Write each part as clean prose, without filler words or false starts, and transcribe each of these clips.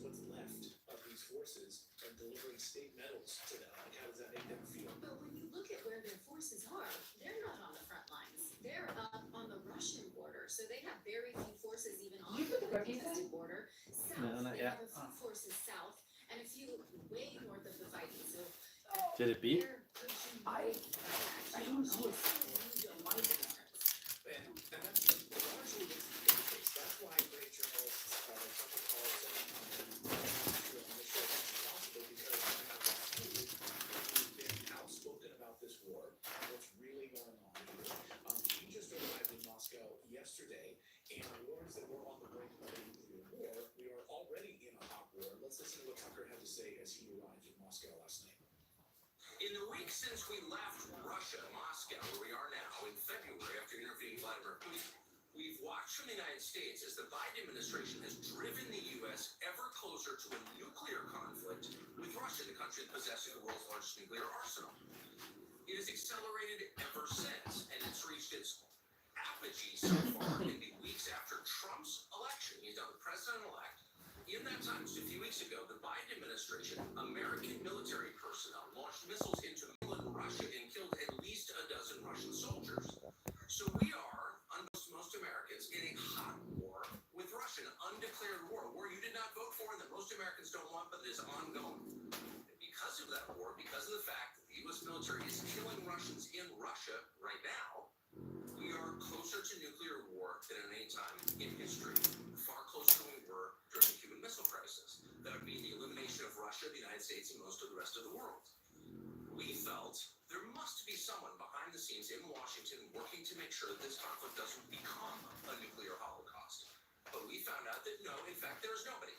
what's left of these forces and delivering state medals to them? Like, how does that make them feel? But when you look at where their forces are, they're not on the front lines. They're up on the Russian border, so they have very few forces even on the contested border. South, they have a few forces south, and a few way north of the fighting. So did it beep? I don't know. And that's largely the case. That's why great journalists like Tucker Carlson and on the show as possible, because we've been outspoken about this war, what's really going on here. He just arrived in Moscow yesterday and warns that we're on the brink of a nuclear war. We are already in a hot war. Let's listen to what Tucker had to say as he arrived in Moscow last night. In the week since we left Russia, Moscow, where we are now, in February, after interviewing Vladimir Putin, we've watched from the United States as the Biden administration has driven the U.S. ever closer to a nuclear conflict with Russia, the country that possesses the world's largest nuclear arsenal. It has accelerated ever since, and it's reached its apogee so far in the weeks after Trump's election. He's now the president-elect. In that time, just a few weeks ago, the Biden administration, American military personnel, launched missiles into Russia and killed at least a dozen Russian soldiers. So we are, unbeknownst to most Americans, in a hot war with Russia, an undeclared war, a war you did not vote for and that most Americans don't want, but it is ongoing. And because of that war, because of the fact that the U.S. military is killing Russians in Russia right now, we are closer to nuclear war than at any time in history, far closer than we were during the Cuban Missile Crisis. That would mean the elimination of Russia, the United States, and most of the rest of the world. We felt there must be someone behind the scenes in Washington working to make sure that this conflict doesn't become a nuclear holocaust. But we found out that no, in fact, there is nobody.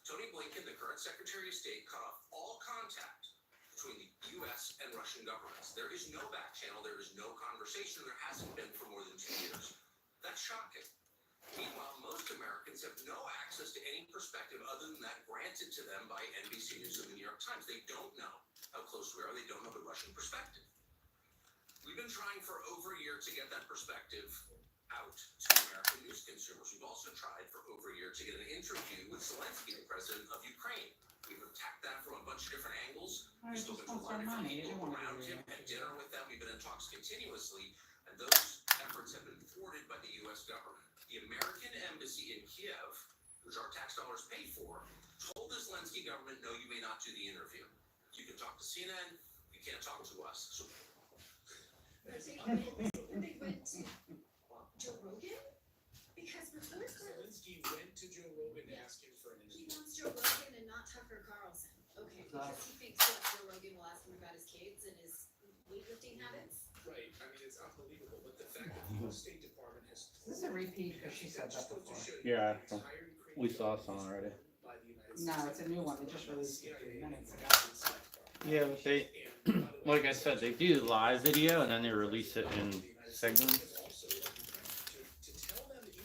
Tony Blinken, the current Secretary of State, cut off all contact between the U.S. and Russian governments. There is no back channel, there is no conversation, there hasn't been for more than 2 years. That's shocking. Meanwhile, most Americans have no access to any perspective other than that granted to them by NBC News and the New York Times. They don't know how close we are. They don't know the Russian perspective. We've been trying for over a year to get that perspective out to American news consumers. We've also tried for over a year to get an interview with Zelensky, the president of Ukraine. We've attacked that from a bunch of different angles. We've spoken to a lot of different people around him, had dinner with them. We've been in talks continuously, and those efforts have been thwarted by the U.S. government. The American embassy in Kiev, which our tax dollars pay for, told the Zelensky government, no, you may not do the interview. You can talk to CNN, you can't talk to us. So they went to Joe Rogan? Because reports are... Zelensky went to Joe Rogan to ask him for an interview. He wants Joe Rogan and not Tucker Carlson. Okay, because he thinks that Joe Rogan will ask him about his kids and his weightlifting habits. Right, I mean, it's unbelievable, but the fact that the U.S. State Department has... Is this a repeat? Because she said that before. Yeah, we saw a song already. No, it's a new one. They just released it a few minutes ago. Yeah, but they, like I said, they do live video and then they release it in segments.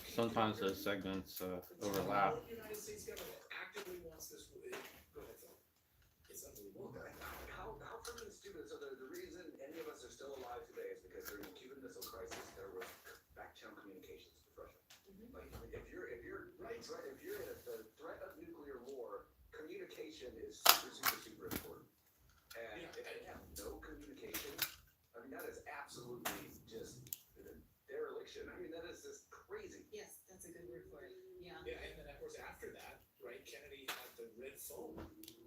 Sometimes those segments overlap. How freaking stupid. So the reason any of us are still alive today is because during the Cuban Missile Crisis, there was back channel communications with Russia. Like, if you're in the threat of nuclear war, communication is super important. And if they have no communication, I mean, that is absolutely just dereliction. I mean, that is just crazy. Yes, that's a good word for it. Yeah. Yeah, and then of course after that, right, Kennedy had the red phone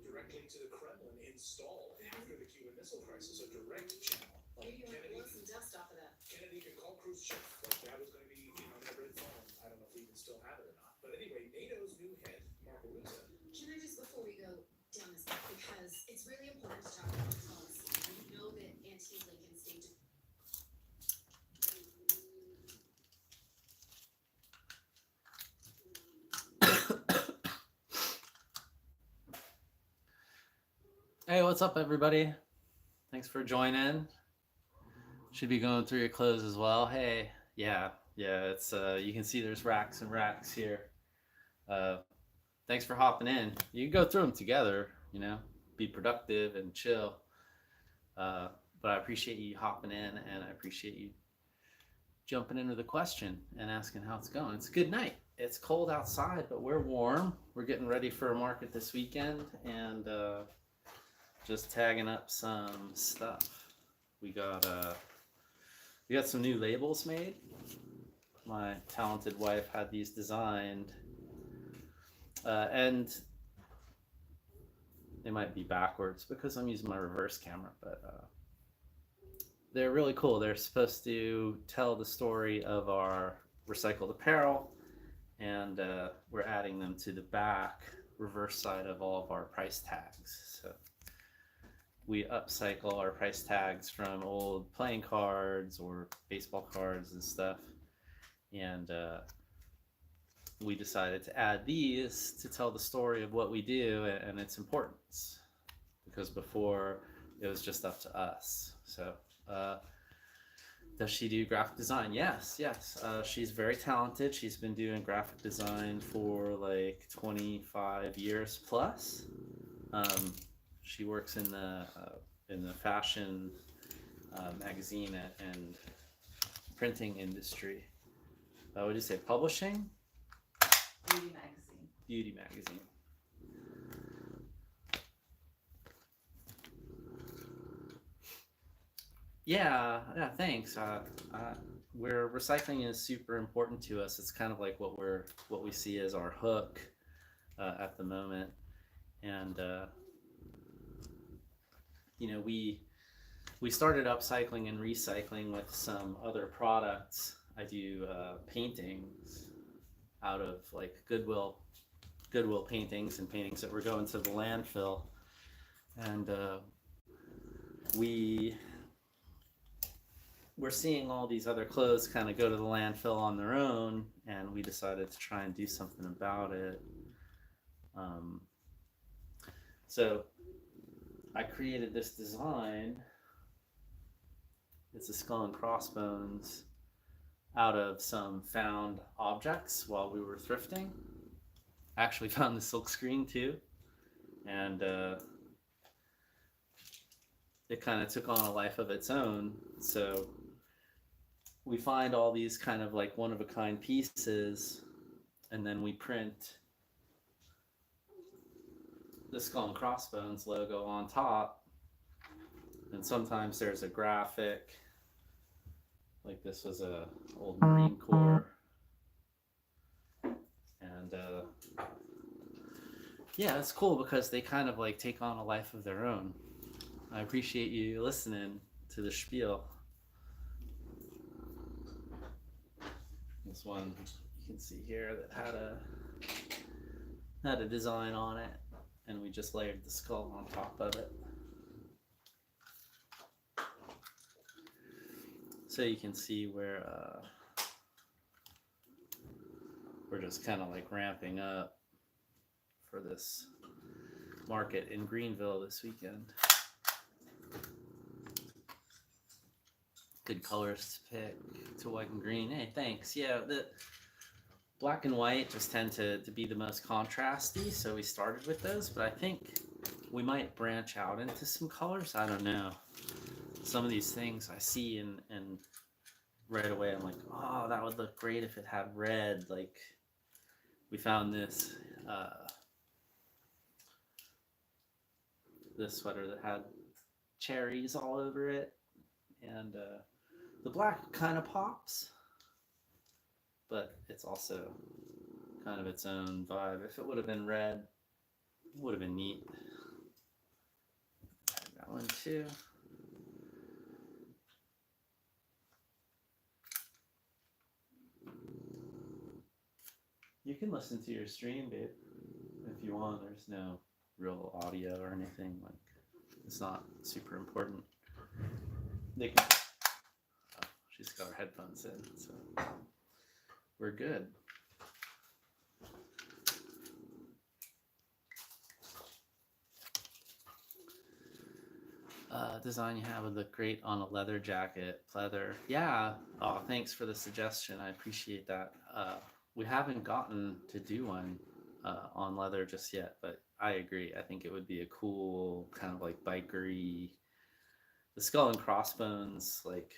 directly to the Kremlin installed after the Cuban Missile Crisis, a direct channel. Like Maybe you want to blow some dust off of that. Kennedy could call Khrushchev, like that was going to be, the red phone. I don't know if we even still have it or not. But anyway, NATO's new head, Mark Rutte. Can I just, before we go down this path, because it's really important to talk about policy. You know that anti-Lincoln State Hey, what's up, everybody? Thanks for joining. Should be going through your clothes as well. Hey, yeah, it's you can see there's racks and racks here. Thanks for hopping in. You can go through them together, be productive and chill. But I appreciate you hopping in, and I appreciate you jumping into the question and asking how it's going. It's a good night. It's cold outside, but we're warm. We're getting ready for a market this weekend and just tagging up some stuff. We got some new labels made. My talented wife had these designed, and they might be backwards because I'm using my reverse camera, but they're really cool. They're supposed to tell the story of our recycled apparel, and we're adding them to the back reverse side of all of our price tags. So we upcycle our price tags from old playing cards or baseball cards and stuff, and we decided to add these to tell the story of what we do and its importance, because before it was just up to us. So does she do graphic design? Yes. She's very talented. She's been doing graphic design for like 25 years plus. She works in the fashion magazine and printing industry. What did you say? Publishing? Beauty magazine. Yeah, thanks. Where recycling is super important to us. It's kind of like what we see as our hook at the moment, and we started upcycling and recycling with some other products. I do paintings out of like Goodwill paintings and paintings that were going to the landfill, and we're seeing all these other clothes kind of go to the landfill on their own, and we decided to try and do something about it. So I created this design. It's a skull and crossbones out of some found objects while we were thrifting. I actually found the silk screen too, and it kind of took on a life of its own. So we find all these kind of like one-of-a-kind pieces, and then we print the skull and crossbones logo on top, and sometimes there's a graphic, like this was a old Marine Corps, and yeah, it's cool because they kind of like take on a life of their own. I appreciate you listening to the spiel. This one you can see here that had a design on it, and we just layered the skull on top of it. So you can see where we're just kind of like ramping up for this market in Greenville this weekend. Good colors to pick, to white and green. Hey, thanks. Yeah, the black and white just tend to be the most contrasty, so we started with those, but I think we might branch out into some colors. I don't know. Some of these things I see and right away I'm like, oh, that would look great if it had red. Like we found this this sweater that had cherries all over it, and the black kind of pops, but it's also kind of its own vibe. If it would have been red, it would have been neat. That one too. You can listen to your stream, babe, if you want. There's no real audio or anything. Like, it's not super important. They can. Oh, she's got her headphones in, so we're good. Design you have would look great on a leather jacket. Pleather. Yeah. Oh, thanks for the suggestion. I appreciate that. We haven't gotten to do one on leather just yet, but I agree. I think it would be a cool kind of like bikery. The skull and crossbones, like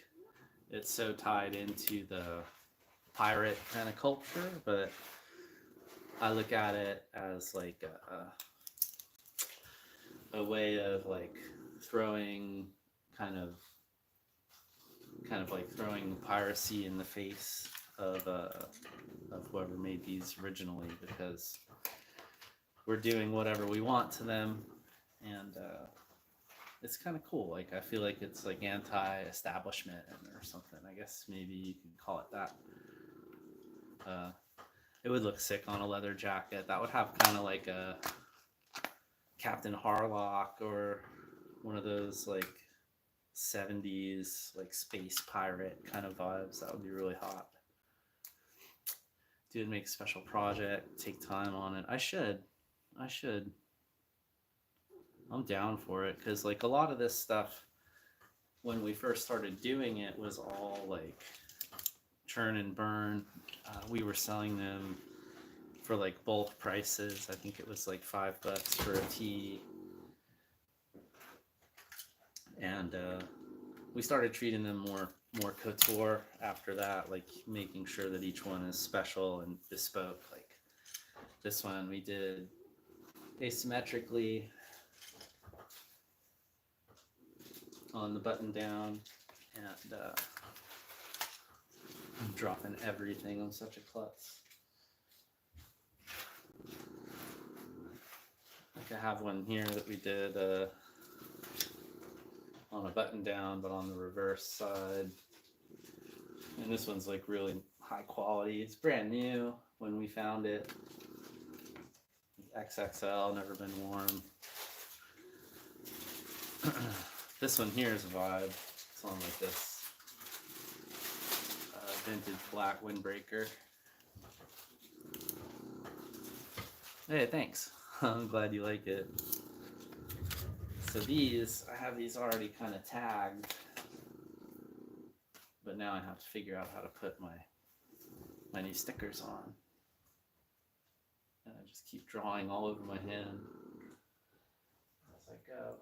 it's so tied into the pirate kind of culture, but I look at it as like a way of like throwing kind of like throwing piracy in the face of whoever made these originally, because we're doing whatever we want to them, and it's kind of cool. Like I feel like it's like anti-establishment or something. I guess maybe you could call it that. It would look sick on a leather jacket. That would have kind of like a Captain Harlock or one of those like 70s like space pirate kind of vibes. That would be really hot. Dude, make a special project, take time on it. I should. I'm down for it, because like a lot of this stuff when we first started doing it was all like churn and burn. We were selling them for like bulk prices. I think it was like $5 for a tee. And we started treating them more couture after that, like making sure that each one is special and bespoke. Like this one we did asymmetrically on the button down, and I'm dropping everything. I'm such a klutz. Like I have one here that we did on a button down, but on the reverse side. And this one's like really high quality. It's brand new when we found it. XXL, never been worn. This one here is a vibe. It's on like this vintage black windbreaker. Hey, thanks. I'm glad you like it. So these, I have these already kind of tagged, but now I have to figure out how to put my new stickers on. And I just keep drawing all over my hand as I go.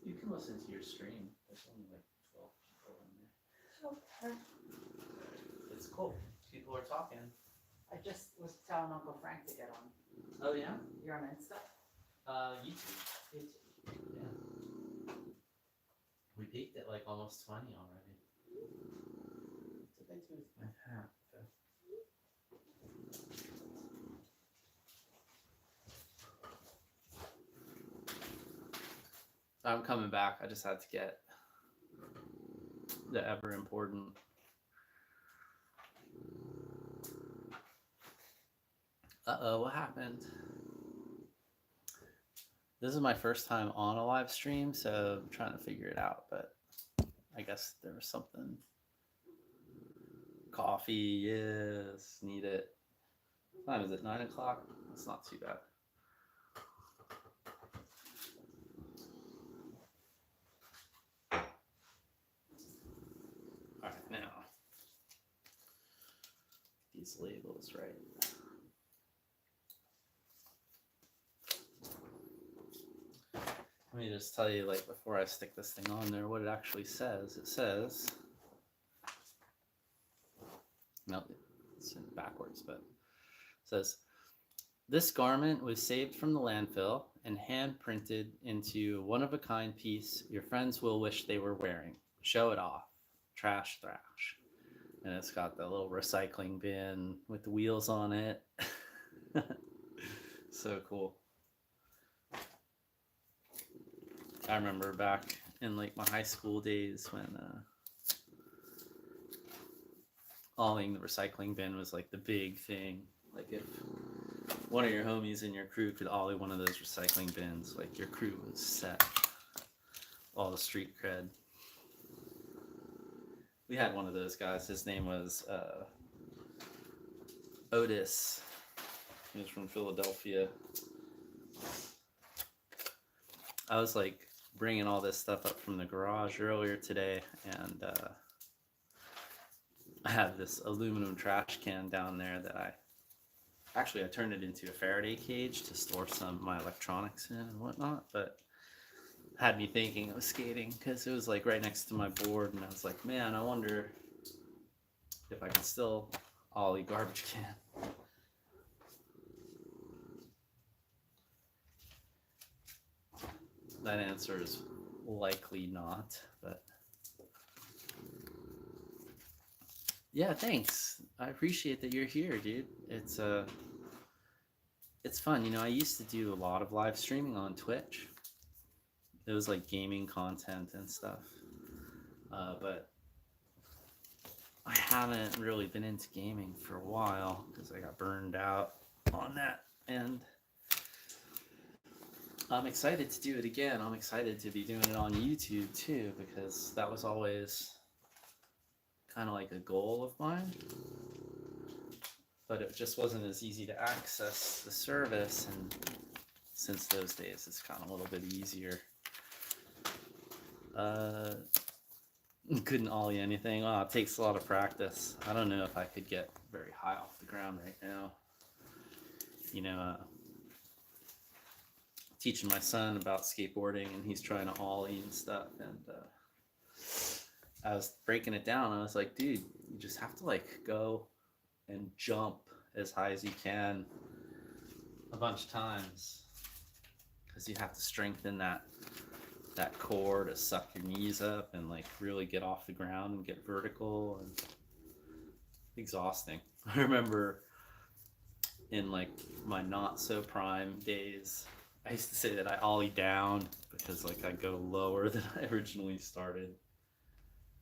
You can listen to your stream. There's only like 12 people in there. Okay. It's cool. People are talking. I just was telling Uncle Frank to get on. Oh yeah? You're on Insta? YouTube. Yeah. We peaked at like almost 20 already. What did I do with my hat? I'm coming back. I just had to get the ever important. Uh-oh, what happened? This is my first time on a live stream, so I'm trying to figure it out, but I guess there was something. Coffee, yes, need it. What time is it? 9 o'clock? It's not too bad. All right, now these labels right. Let me just tell you, like, before I stick this thing on there, what it actually says. It says, no, it's backwards, but it says, this garment was saved from the landfill and hand printed into one-of-a-kind piece your friends will wish they were wearing. Show it off. Trash, Thrash. And it's got the little recycling bin with the wheels on it. So cool. I remember back in like my high school days when hauling the recycling bin was like the big thing. Like if one of your homies in your crew could ollie one of those recycling bins, like your crew was set. All the street cred. We had one of those guys. His name was Otis. He was from Philadelphia. I was like bringing all this stuff up from the garage earlier today, and I have this aluminum trash can down there that actually I turned it into a Faraday cage to store some of my electronics in and whatnot, but had me thinking of skating because it was like right next to my board, and I was like, man, I wonder if I can still ollie garbage can. That answer is likely not, but yeah, thanks. I appreciate that you're here, dude. It's fun. You know, I used to do a lot of live streaming on Twitch. It was like gaming content and stuff. But I haven't really been into gaming for a while because I got burned out on that. And I'm excited to do it again. I'm excited to be doing it on YouTube too, because that was always kind of like a goal of mine. But it just wasn't as easy to access the service, and since those days it's gotten a little bit easier. Couldn't ollie anything. Oh, it takes a lot of practice. I don't know if I could get very high off the ground right now. You know, teaching my son about skateboarding, and he's trying to ollie and stuff, and I was breaking it down. I was like, dude, you just have to like go and jump as high as you can a bunch of times, because you have to strengthen that core to suck your knees up and like really get off the ground and get vertical, and exhausting. I remember in like my not so prime days, I used to say that I ollie down because like I go lower than I originally started.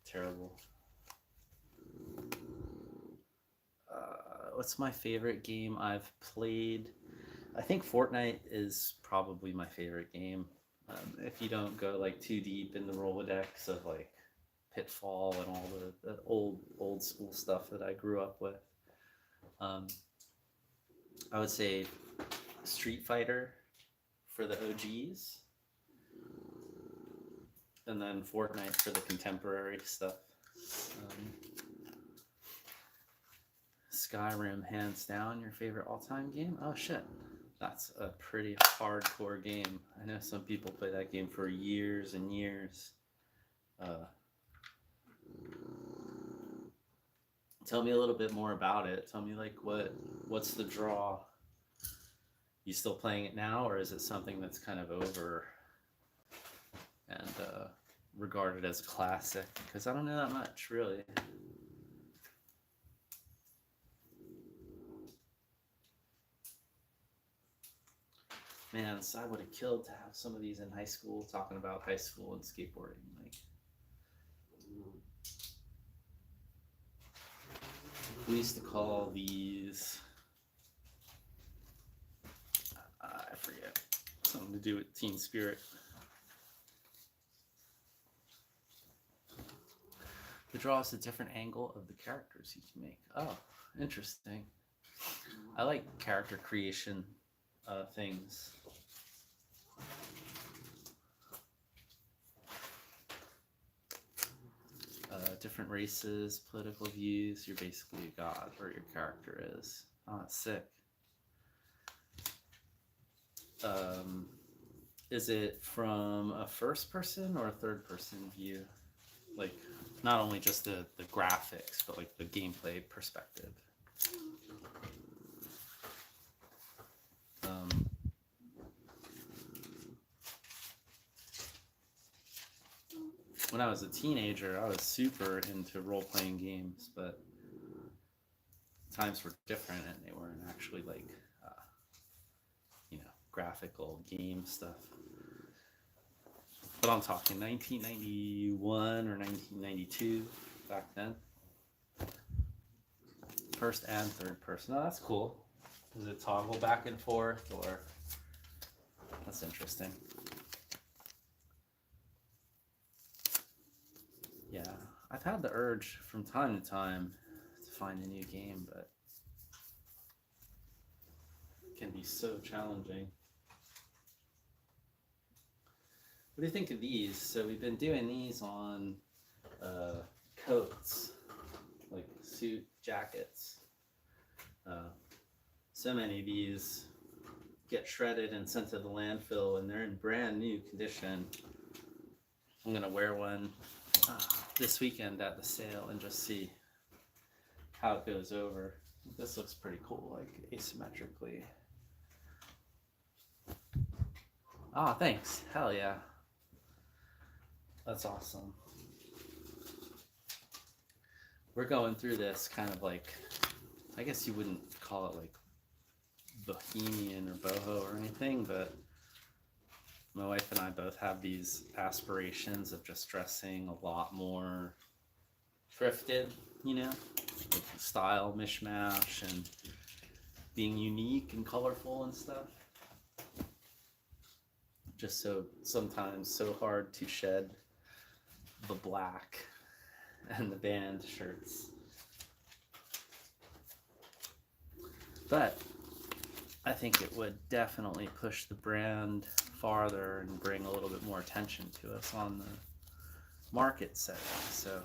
Terrible. What's my favorite game I've played? I think Fortnite is probably my favorite game. If you don't go like too deep in the Rolodex of like Pitfall and all the old school stuff that I grew up with, I would say Street Fighter for the OGs, and then Fortnite for the contemporary stuff. Skyrim, hands down, your favorite all-time game? Oh shit, that's a pretty hardcore game. I know some people play that game for years and years. Tell me a little bit more about it. Tell me like what's the draw? You still playing it now, or is it something that's kind of over and regarded as classic? Because I don't know that much, really. Man, so I would have killed to have some of these in high school, talking about high school and skateboarding. Like, we used to call these, I forget, something to do with teen spirit. The draw is a different angle of the characters you can make. Oh, interesting. I like character creation things. Different races, political views. You're basically a god, or your character is. Oh, that's sick. Is it from a first person or a third person view? Like, not only just the graphics, but like the gameplay perspective. When I was a teenager, I was super into role-playing games, but times were different and they weren't actually like, graphical game stuff. But I'm talking 1991 or 1992 back then. First and third person. Oh, that's cool. Does it toggle back and forth, or? That's interesting. Yeah, I've had the urge from time to time to find a new game, but it can be so challenging. What do you think of these? So we've been doing these on coats, like suit jackets. So many of these get shredded and sent to the landfill, and they're in brand new condition. I'm gonna wear one this weekend at the sale and just see how it goes over. This looks pretty cool, like asymmetrically. Ah, thanks. Hell yeah. That's awesome. We're going through this kind of like, I guess you wouldn't call it like bohemian or boho or anything, but my wife and I both have these aspirations of just dressing a lot more thrifted, you know, with style mishmash and being unique and colorful and stuff. Just so sometimes so hard to shed the black and the band shirts. But I think it would definitely push the brand farther and bring a little bit more attention to us on the market setting. So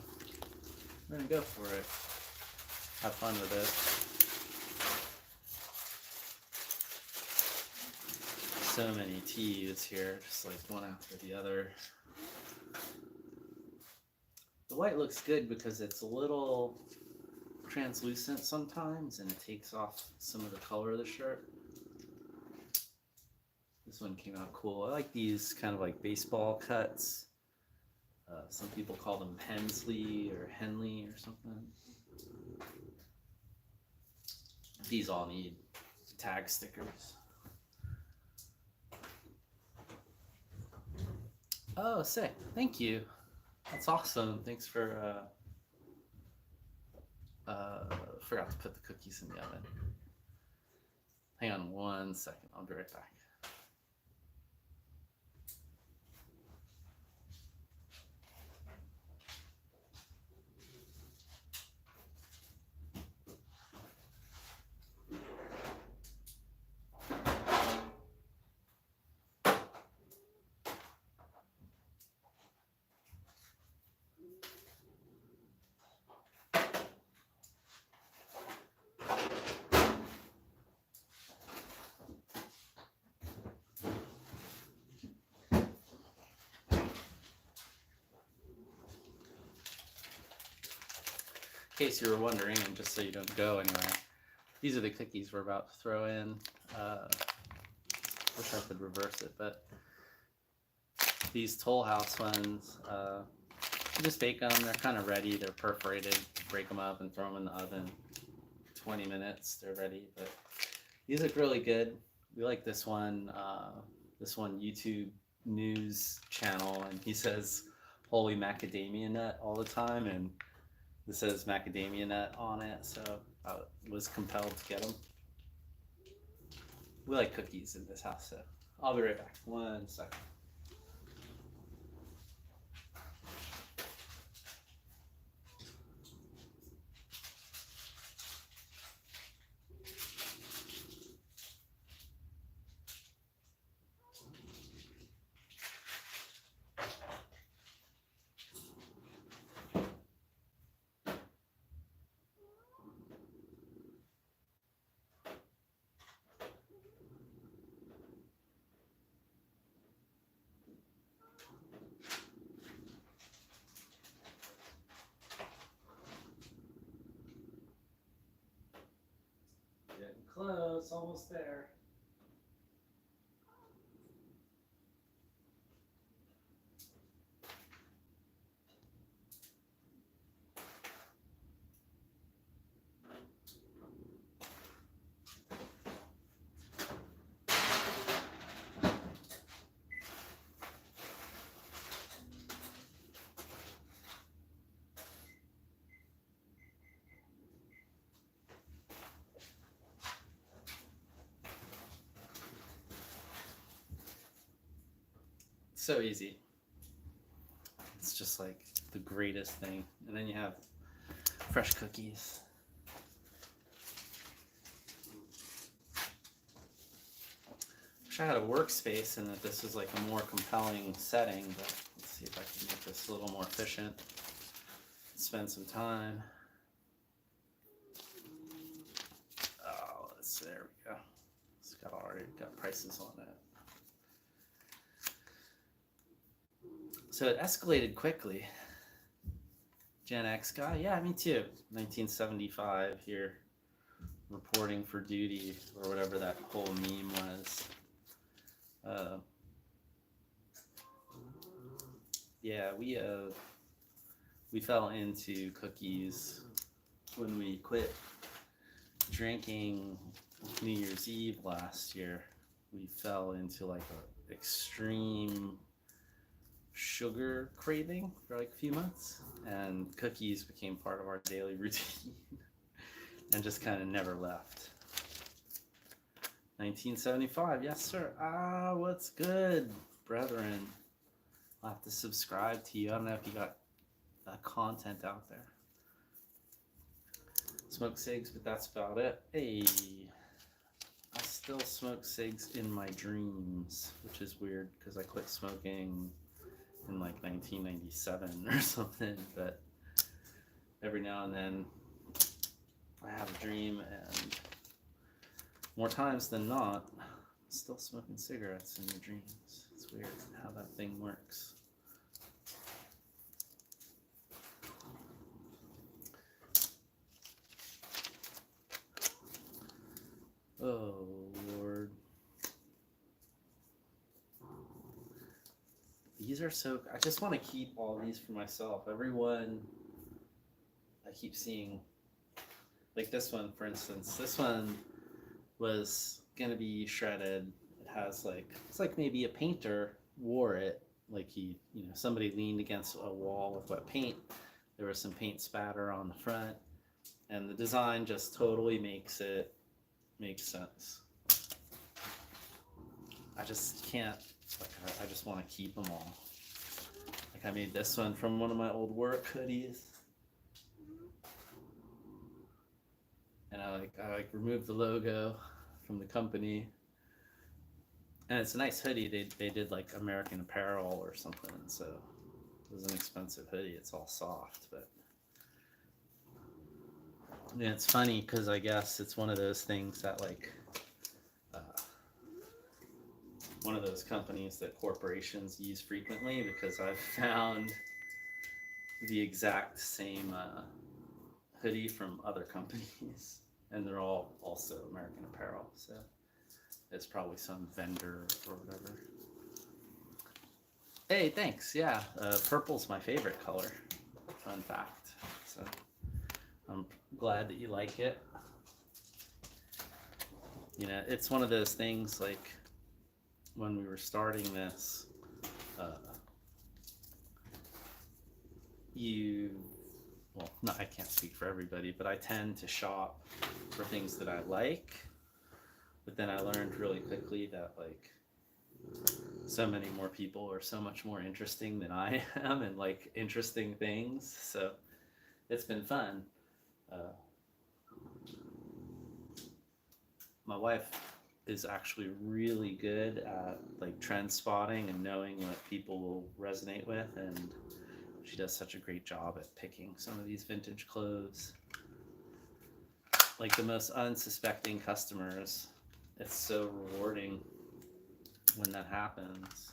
we're gonna go for it. Have fun with it. So many tees here, just like one after the other. The white looks good because it's a little translucent sometimes and it takes off some of the color of the shirt. This one came out cool. I like these kind of like baseball cuts. Some people call them Hensley or Henley or something. These all need tag stickers. Oh, sick. Thank you. That's awesome. Thanks for, forgot to put the cookies in the oven. Hang on 1 second. I'll be right back. In case you were wondering, and just so you don't go anywhere, these are the cookies we're about to throw in. Wish I could reverse it, but these Toll House ones, you just bake them. They're kind of ready. They're perforated. Break them up and throw them in the oven. 20 minutes, they're ready. But these look really good. We like this one YouTube news channel, and he says "Holy macadamia nut" all the time, and this says macadamia nut on it, so I was compelled to get them. We like cookies in this house, so I'll be right back. 1 second. Getting close, almost there. So easy. It's just like the greatest thing. And then you have fresh cookies. Wish I had a workspace and that this was like a more compelling setting, but let's see if I can make this a little more efficient. Spend some time. Oh, there we go. already got prices on it. So it escalated quickly. Gen X guy, yeah, me too. 1975 here, reporting for duty or whatever that whole meme was. Yeah, we fell into cookies when we quit drinking New Year's Eve last year. We fell into like a extreme sugar craving for like a few months, and cookies became part of our daily routine and just kind of never left. 1975, yes sir. What's good, brethren? I'll have to subscribe to you. I don't know if you got content out there. Smoke cigs, but that's about it. Hey, I still smoke cigs in my dreams, which is weird because I quit smoking in like 1997 or something, but every now and then I have a dream, and more times than not, I'm still smoking cigarettes in your dreams. It's weird how that thing works. Oh Lord. These are so, I just want to keep all these for myself. Everyone I keep seeing, like this one for instance, this one was gonna be shredded. It has like, it's like maybe a painter wore it, like somebody leaned against a wall with wet paint. There was some paint spatter on the front, and the design just totally makes sense. I just can't, like, I just want to keep them all. Like I made this one from one of my old work hoodies, and I removed the logo from the company, and it's a nice hoodie. They did like American Apparel or something, so it was an expensive hoodie. It's all soft, but yeah, it's funny because I guess it's one of those things that like one of those companies that corporations use frequently, because I've found the exact same hoodie from other companies, and they're all also American Apparel, so it's probably some vendor or whatever. Hey, thanks. Yeah, purple's my favorite color. Fun fact. So I'm glad that you like it. It's one of those things like when we were starting this, I can't speak for everybody, but I tend to shop for things that I like, but then I learned really quickly that like so many more people are so much more interesting than I am and like interesting things, so it's been fun. My wife is actually really good at like trend spotting and knowing what people will resonate with, and she does such a great job at picking some of these vintage clothes. Like the most unsuspecting customers, it's so rewarding when that happens.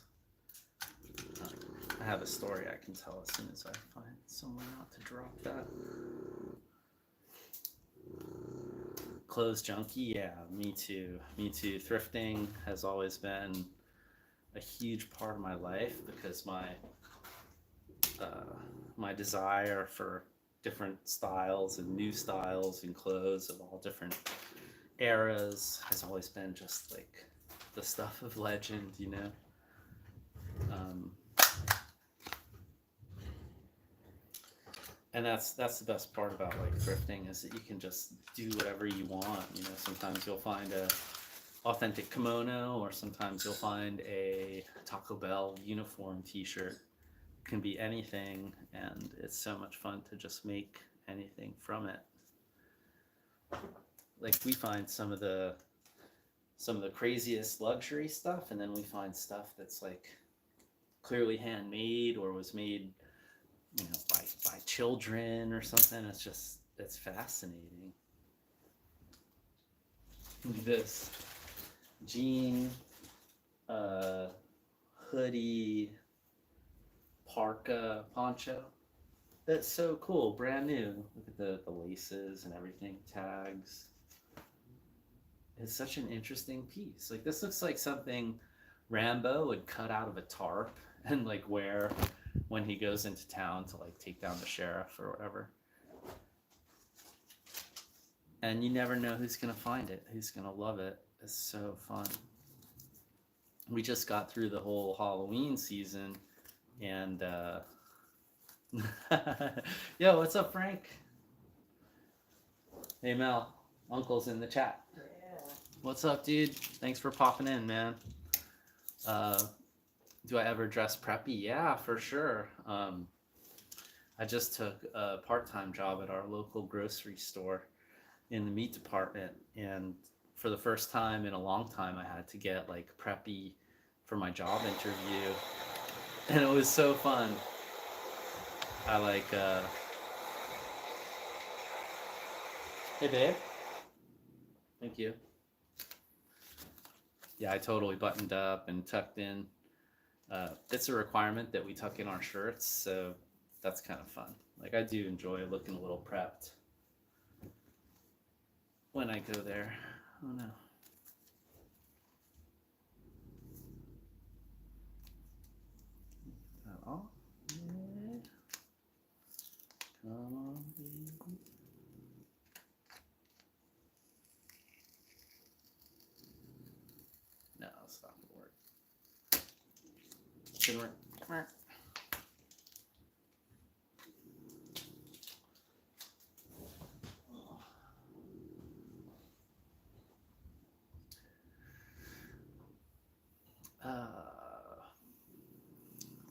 I have a story I can tell as soon as I find somewhere not to drop that. Clothes junkie, yeah, me too. Thrifting has always been a huge part of my life because my desire for different styles and new styles and clothes of all different eras has always been just like the stuff of legend, and that's the best part about like thrifting, is that you can just do whatever you want. Sometimes you'll find a authentic kimono, or sometimes you'll find a Taco Bell uniform t-shirt. It can be anything, and it's so much fun to just make anything from it. Like we find some of the craziest luxury stuff, and then we find stuff that's like clearly handmade or was made by children or something. It's fascinating. This jean, hoodie, parka, poncho. That's so cool, brand new. Look at the laces and everything, tags. It's such an interesting piece. Like this looks like something Rambo would cut out of a tarp and like wear when he goes into town to like take down the sheriff or whatever. And you never know who's gonna find it, who's gonna love it. It's so fun. We just got through the whole Halloween season, and yo, what's up, Frank? Hey Mel, Uncle's in the chat. Yeah. What's up, dude? Thanks for popping in, man. Do I ever dress preppy? Yeah, for sure. I just took a part-time job at our local grocery store in the meat department, and for the first time in a long time I had to get like preppy for my job interview, and it was so fun. I like hey babe, thank you. Yeah, I totally buttoned up and tucked in. It's a requirement that we tuck in our shirts, so that's kind of fun. Like I do enjoy looking a little prepped when I go there. Oh no. Oh, yeah. Come on, baby. No, it's not gonna work. Didn't work. Come here.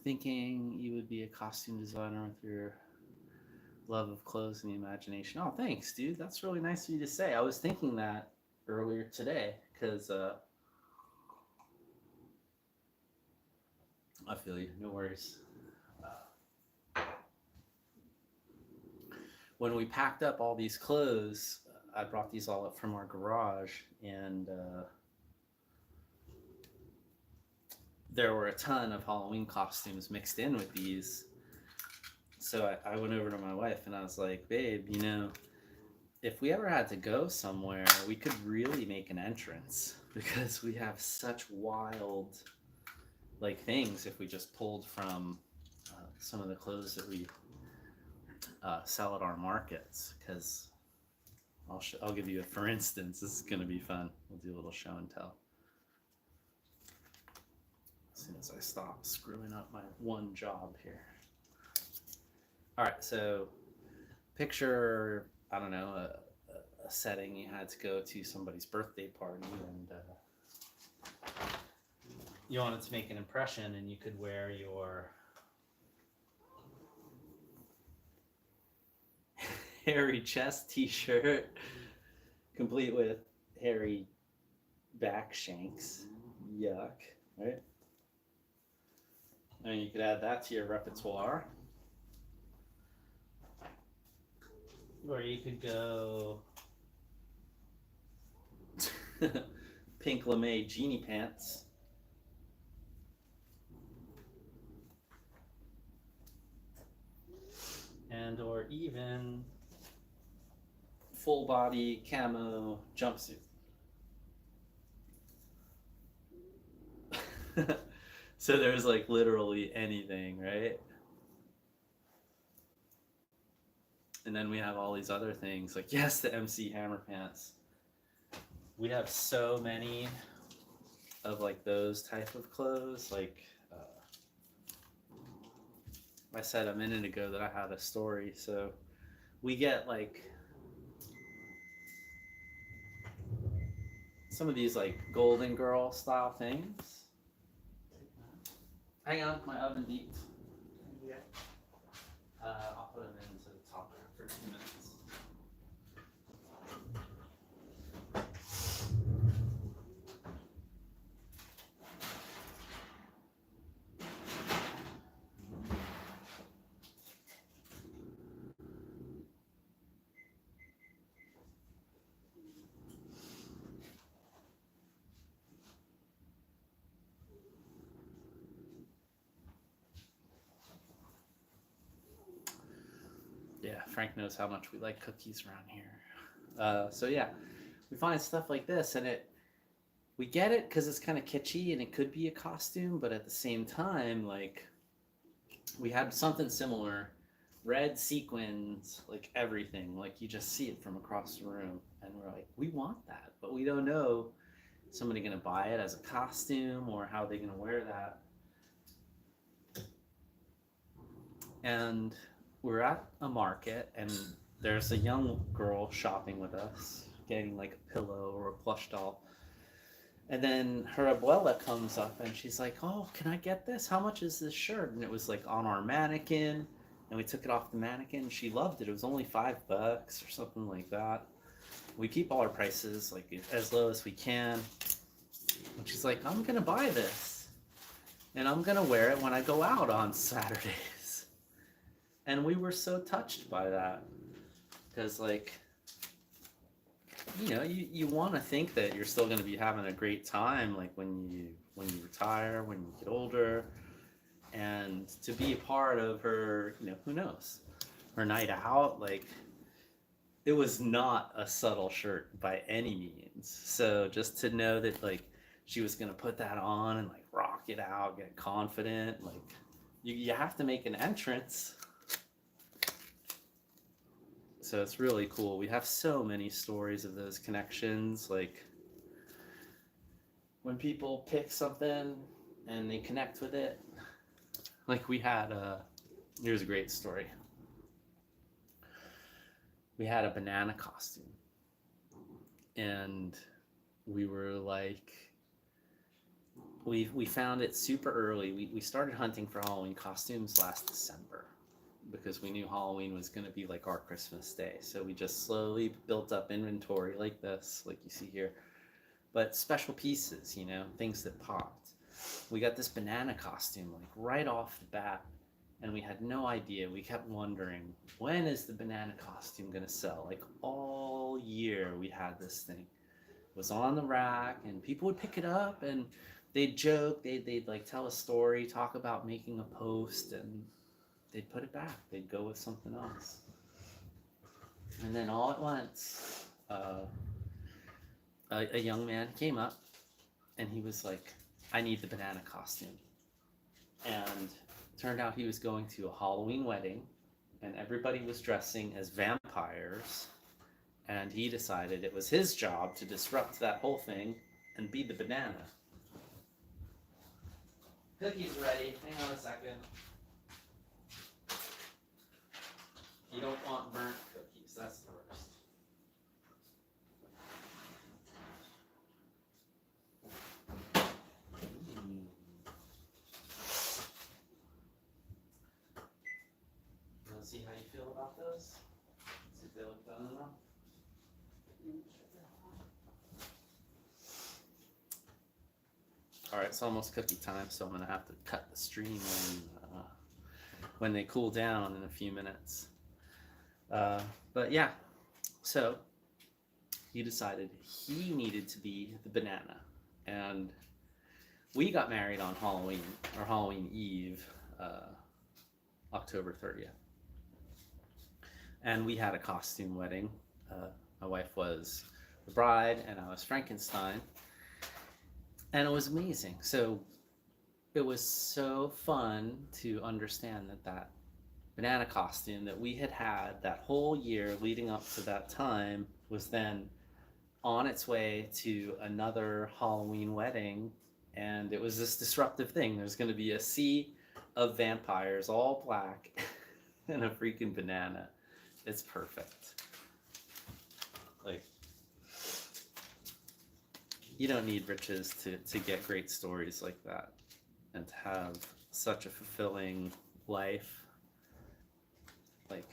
Thinking you would be a costume designer with your love of clothes and the imagination. Oh, thanks, dude. That's really nice of you to say. I was thinking that earlier today because I feel you. No worries. When we packed up all these clothes, I brought these all up from our garage, and there were a ton of Halloween costumes mixed in with these. So I went over to my wife and I was like, babe, you know, if we ever had to go somewhere, we could really make an entrance because we have such wild like things if we just pulled from some of the clothes that we sell at our markets. Because I'll give you a for instance. This is going to be fun. We'll do a little show and tell. As soon as I stop screwing up my one job here. All right, so picture, I don't know, a setting you had to go to somebody's birthday party, and you wanted to make an impression, and you could wear your hairy chest t-shirt, complete with hairy back shanks. Yuck, right? And you could add that to your repertoire. Or you could go pink lame genie pants. And or even full body camo jumpsuit. So there's like literally anything, right? And then we have all these other things like, yes, the MC Hammer pants. We have so many of like those type of clothes. Like I said a minute ago that I had a story. So we get like some of these like Golden Girl style things. Hang on, my oven beeped. Yeah. I'll put them into the top for 2 minutes. Frank knows how much we like cookies around here. So yeah, we find stuff like this, and we get it because it's kind of kitschy and it could be a costume, but at the same time, like, we had something similar, red sequins, like everything, like you just see it from across the room, and we're like, we want that, but we don't know somebody gonna buy it as a costume or how they're gonna wear that. And we're at a market, and there's a young girl shopping with us, getting like a pillow or a plush doll. And then her abuela comes up and she's like, oh, can I get this? How much is this shirt? And it was like on our mannequin, and we took it off the mannequin, and she loved it. It was only $5 or something like that. We keep all our prices like as low as we can. And she's like, I'm gonna buy this, and I'm gonna wear it when I go out on Saturdays. And we were so touched by that, because, like, you know, you want to think that you're still going to be having a great time, like when you retire, when you get older, and to be a part of her, you know, who knows, her night out. Like, it was not a subtle shirt by any means. So just to know that, like, she was going to put that on and like rock it out, get confident, like, you have to make an entrance. So it's really cool. We have so many stories of those connections. Like, when people pick something and they connect with it. Like, we had here's a great story. We had a banana costume. And we were like, we found it super early. We started hunting for Halloween costumes last December, because we knew Halloween was going to be like our Christmas day. So we just slowly built up inventory like this, like you see here. But special pieces, you know, things that popped. We got this banana costume like right off the bat, and we had no idea. We kept wondering, when is the banana costume going to sell? Like, all year we had this thing. It was on the rack, and people would pick it up, and they'd joke, they'd like tell a story, talk about making a post, and they'd put it back. They'd go with something else. And then all at once, a young man came up, and he was like, I need the banana costume. And turned out he was going to a Halloween wedding, and everybody was dressing as vampires, and he decided it was his job to disrupt that whole thing and be the banana. Cookie's ready. Hang on a second. You don't want burnt cookies, that's the worst. Want to see how you feel about those? See if they look done enough? Alright, it's almost cookie time, so I'm going to have to cut the stream when they cool down in a few minutes. But yeah, so he decided he needed to be the banana, and we got married on Halloween, or Halloween Eve, October 30th, and we had a costume wedding. My wife was the bride, and I was Frankenstein, and it was amazing. So it was so fun to understand that banana costume that we had that whole year leading up to that time was then on its way to another Halloween wedding, and it was this disruptive thing. There's going to be a sea of vampires, all black, and a freaking banana. It's perfect. Like, you don't need riches to get great stories like that, and to have such a fulfilling life. Like,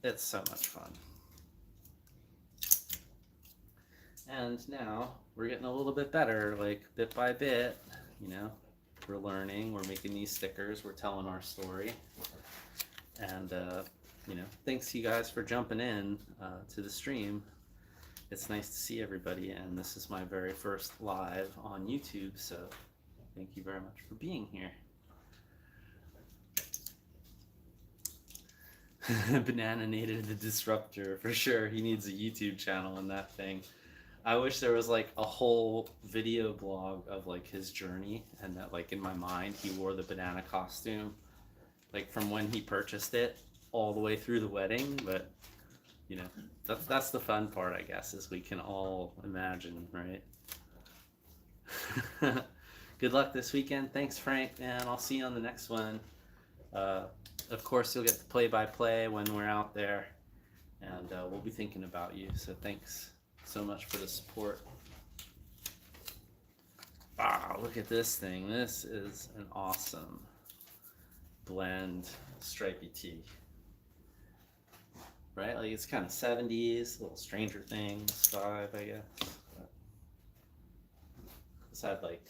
it's so much fun. And now we're getting a little bit better, like bit by bit, you know. We're learning, we're making these stickers, we're telling our story. And, you know, thanks you guys for jumping in to the stream. It's nice to see everybody, and this is my very first live on YouTube, so thank you very much for being here. Bananated the Disruptor, for sure. He needs a YouTube channel in that thing. I wish there was like a whole video blog of like his journey, and that like in my mind he wore the banana costume like from when he purchased it all the way through the wedding. But you know, that's the fun part, I guess, is we can all imagine, right? Good luck this weekend. Thanks, Frank, and I'll see you on the next one. Of course, you'll get the play-by-play when we're out there, and we'll be thinking about you. So thanks so much for the support. Wow, look at this thing. This is an awesome blend stripy tee. Right? Like it's kind of 70s, little Stranger Things vibe, I guess. But this had like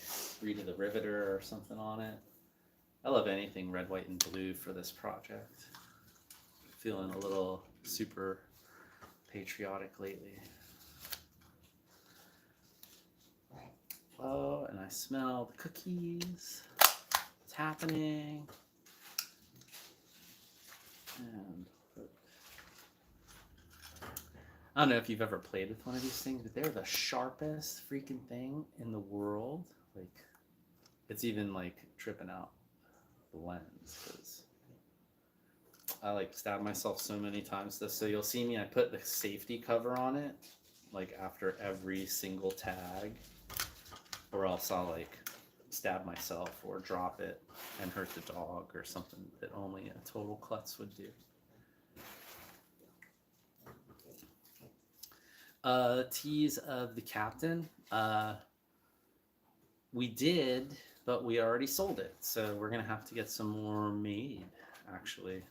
Rita the Riveter or something on it. I love anything red, white, and blue for this project. Feeling a little super patriotic lately. Oh, and I smell the cookies. It's happening. And I don't know if you've ever played with one of these things, but they're the sharpest freaking thing in the world. Like, it's even like tripping out the lens, because I like stab myself so many times. So you'll see me, I put the safety cover on it like after every single tag, or else I'll like stab myself or drop it and hurt the dog or something that only a total klutz would do. Tease of the Captain. We did, but we already sold it, so we're gonna have to get some more made, actually.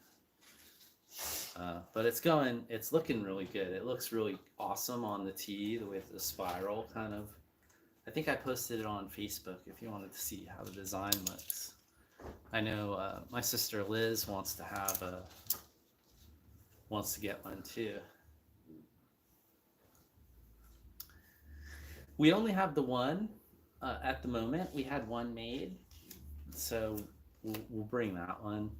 But it's looking really good. It looks really awesome on the tee with the spiral kind of. I think I posted it on Facebook if you wanted to see how the design looks. I know my sister Liz wants to get one too. We only have the one at the moment. We had one made, so we'll bring that one.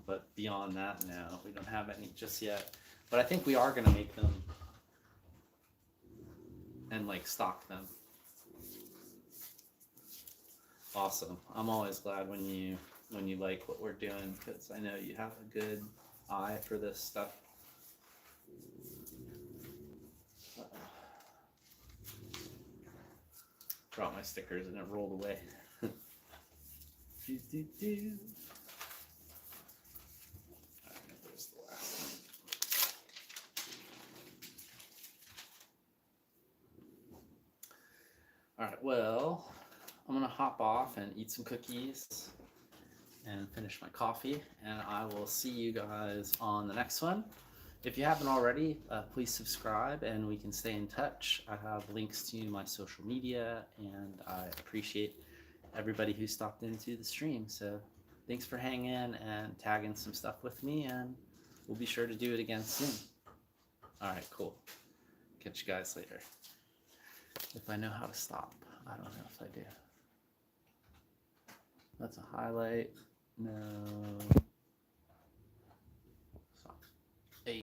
But beyond that, no, we don't have any just yet. But I think we are gonna make them and like stock them. Awesome. I'm always glad when you like what we're doing, because I know you have a good eye for this stuff. Dropped my stickers and it rolled away. Alright, there's the last one. Alright, well, I'm gonna hop off and eat some cookies and finish my coffee, and I will see you guys on the next one. If you haven't already, please subscribe and we can stay in touch. I have links to my social media, and I appreciate everybody who stopped into the stream. So thanks for hanging and tagging some stuff with me, and we'll be sure to do it again soon. All right, cool. Catch you guys later. If I know how to stop. I don't know if I do. That's a highlight. No.